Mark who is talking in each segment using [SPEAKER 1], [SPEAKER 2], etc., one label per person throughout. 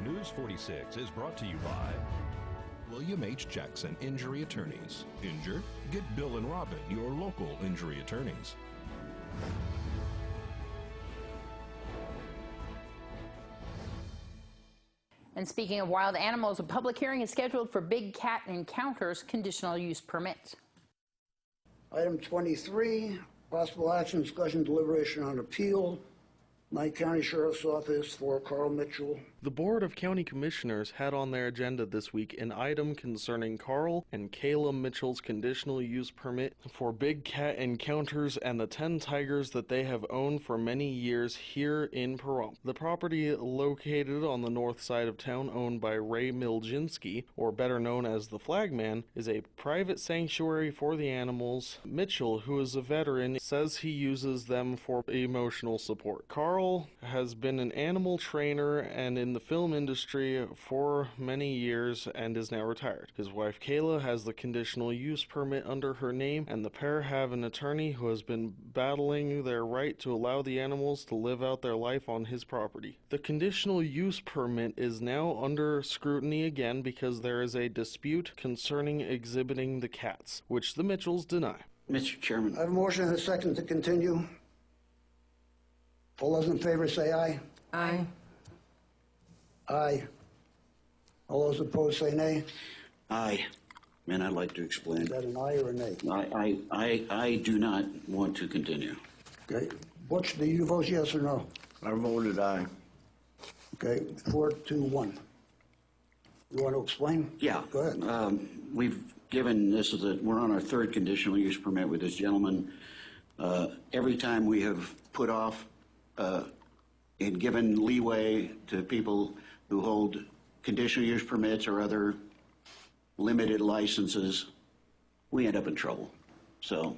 [SPEAKER 1] News 46 is brought to you by William H. Jackson Injury Attorneys. Injured? Get Bill and Robin, your local injury attorneys.
[SPEAKER 2] And speaking of wild animals, a public hearing is scheduled for Big Cat Encounters conditional use permit.
[SPEAKER 3] Item 23, possible action, discussion, deliberation on appeal. Knight County Sheriff's Office for Carl Mitchell.
[SPEAKER 4] The Board of County Commissioners had on their agenda this week an item concerning Carl and Kayla Mitchell's conditional use permit for Big Cat Encounters and the 10 tigers that they have owned for many years here in Pahrump. The property located on the north side of town, owned by Ray Milzinski, or better known as the Flagman, is a private sanctuary for the animals. Mitchell, who is a veteran, says he uses them for emotional support. Carl has been an animal trainer and in the film industry for many years and is now retired. His wife Kayla has the conditional use permit under her name, and the pair have an attorney who has been battling their right to allow the animals to live out their life on his property. The conditional use permit is now under scrutiny again because there is a dispute concerning exhibiting the cats, which the Mitchells deny.
[SPEAKER 5] Mr. Chairman.
[SPEAKER 3] I have a motion and a second to continue. All those in favor say aye.
[SPEAKER 6] Aye.
[SPEAKER 3] Aye. All those opposed say nay.
[SPEAKER 5] Aye. And I'd like to explain.
[SPEAKER 3] Is that an aye or a nay?
[SPEAKER 5] I do not want to continue.
[SPEAKER 3] Okay. Butch, do you vote yes or no?
[SPEAKER 5] I voted aye.
[SPEAKER 3] Okay, 4-1. You want to explain?
[SPEAKER 5] Yeah.
[SPEAKER 3] Go ahead.
[SPEAKER 5] We've given, we're on our third conditional use permit with this gentleman. Every time we have put off and given leeway to people who hold conditional use permits or other limited licenses, we end up in trouble. So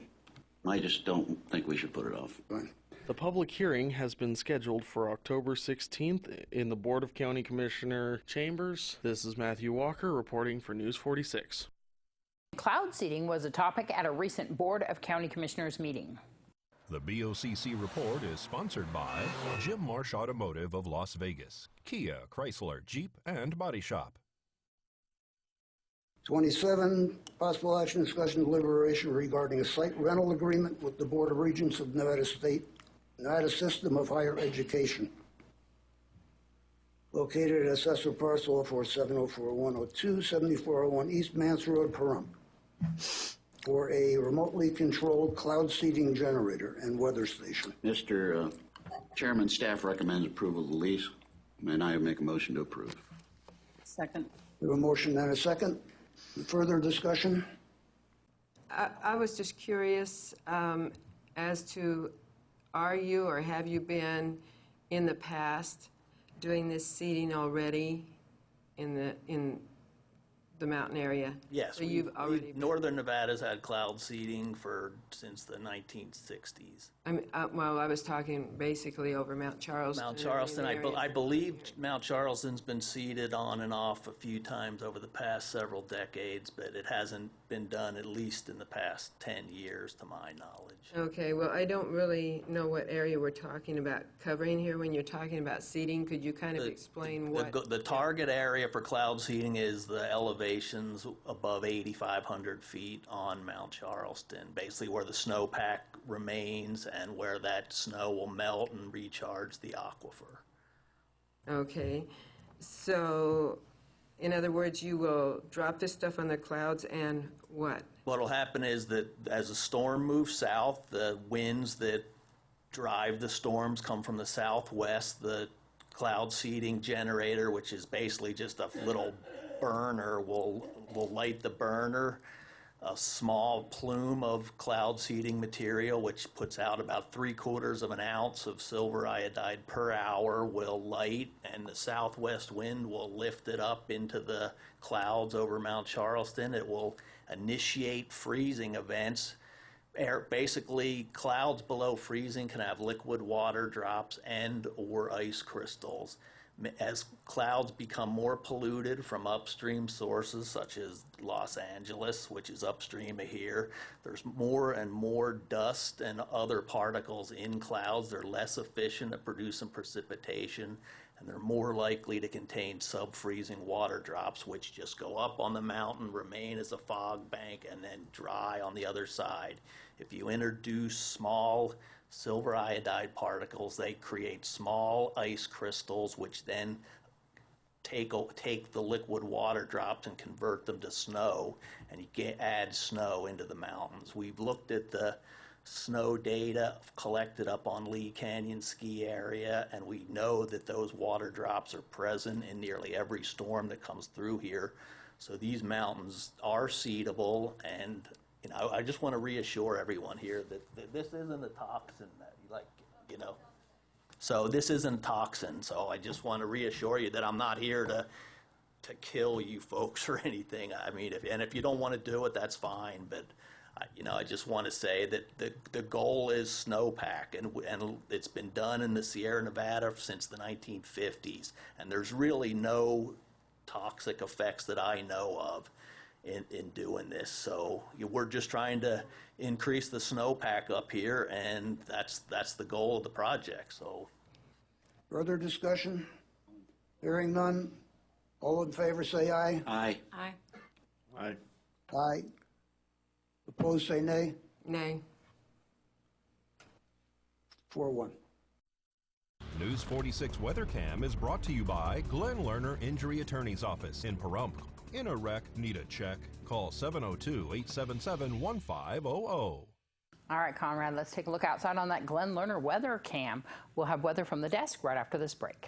[SPEAKER 5] I just don't think we should put it off.
[SPEAKER 3] Fine.
[SPEAKER 4] The public hearing has been scheduled for October 16th in the Board of County Commissioner chambers. This is Matthew Walker reporting for News 46.
[SPEAKER 2] Cloud seeding was a topic at a recent Board of County Commissioners meeting.
[SPEAKER 1] The BOCC report is sponsored by Jim Marsh Automotive of Las Vegas, Kia, Chrysler, Jeep, and Body Shop.
[SPEAKER 3] 27, possible action, discussion, deliberation regarding a site rental agreement with the Board of Regents of Nevada State, Nevada System of Higher Education, located at Assessor Parcel 04704-102, 7401 East Mance Road, Pahrump, for a remotely controlled cloud seeding generator and weather station.
[SPEAKER 5] Mr. Chairman, staff recommends approval of the lease, and I make a motion to approve.
[SPEAKER 6] Second.
[SPEAKER 3] We have a motion and a second. Further discussion?
[SPEAKER 6] I was just curious as to, are you or have you been in the past doing this seeding already in the mountain area?
[SPEAKER 7] Yes,
[SPEAKER 6] So you've already been.
[SPEAKER 7] Northern Nevada's had cloud seeding since the 1960s.
[SPEAKER 6] I mean, well, I was talking basically over Mount Charleston.
[SPEAKER 7] Mount Charleston, I believe Mount Charleston's been seeded on and off a few times over the past several decades, but it hasn't been done at least in the past 10 years to my knowledge.
[SPEAKER 6] Okay, well, I don't really know what area we're talking about covering here when you're talking about seeding. Could you kind of explain what?
[SPEAKER 7] The target area for cloud seeding is the elevations above 8,500 feet on Mount Charleston, basically where the snowpack remains and where that snow will melt and recharge the aquifer.
[SPEAKER 6] Okay, so in other words, you will drop this stuff on the clouds and what?
[SPEAKER 7] What will happen is that as the storm moves south, the winds that drive the storms come from the southwest. The cloud seeding generator, which is basically just a little burner, will light the burner. A small plume of cloud seeding material, which puts out about 3/4 of an ounce of silver iodide per hour, will light, and the southwest wind will lift it up into the clouds over Mount Charleston. It will initiate freezing events. Basically, clouds below freezing can have liquid water drops and or ice crystals. As clouds become more polluted from upstream sources such as Los Angeles, which is upstream of here, there's more and more dust and other particles in clouds. They're less efficient at producing precipitation, and they're more likely to contain sub-freezing water drops, which just go up on the mountain, remain as a fog bank, and then dry on the other side. If you introduce small silver iodide particles, they create small ice crystals, which then take the liquid water drops and convert them to snow, and you add snow into the mountains. We've looked at the snow data collected up on Lee Canyon ski area, and we know that those water drops are present in nearly every storm that comes through here. So these mountains are seedable, and I just want to reassure everyone here that this isn't a toxin so this isn't toxin. So I just want to reassure you that I'm not here to kill you folks or anything. I mean, if you don't want to do it, that's fine. But I just want to say that the goal is snowpack, and it's been done in the Sierra Nevada since the 1950s, and there's really no toxic effects that I know of in doing this. So we're just trying to increase the snowpack up here, and that's the goal of the project. So,
[SPEAKER 3] Further discussion? Hearing none. All in favor say aye.
[SPEAKER 5] Aye.
[SPEAKER 6] Aye.
[SPEAKER 4] Aye.
[SPEAKER 3] Aye. Opposed say nay.
[SPEAKER 6] Nay.
[SPEAKER 3] 4-1.
[SPEAKER 1] News 46 Weather Cam is brought to you by Glenn Lerner Injury Attorney's Office in Pahrump. In a wreck, need a check? Call 702-877-1500.
[SPEAKER 2] All right, Conrad, let's take a look outside on that Glenn Lerner weather cam. We'll have weather from the desk right after this break.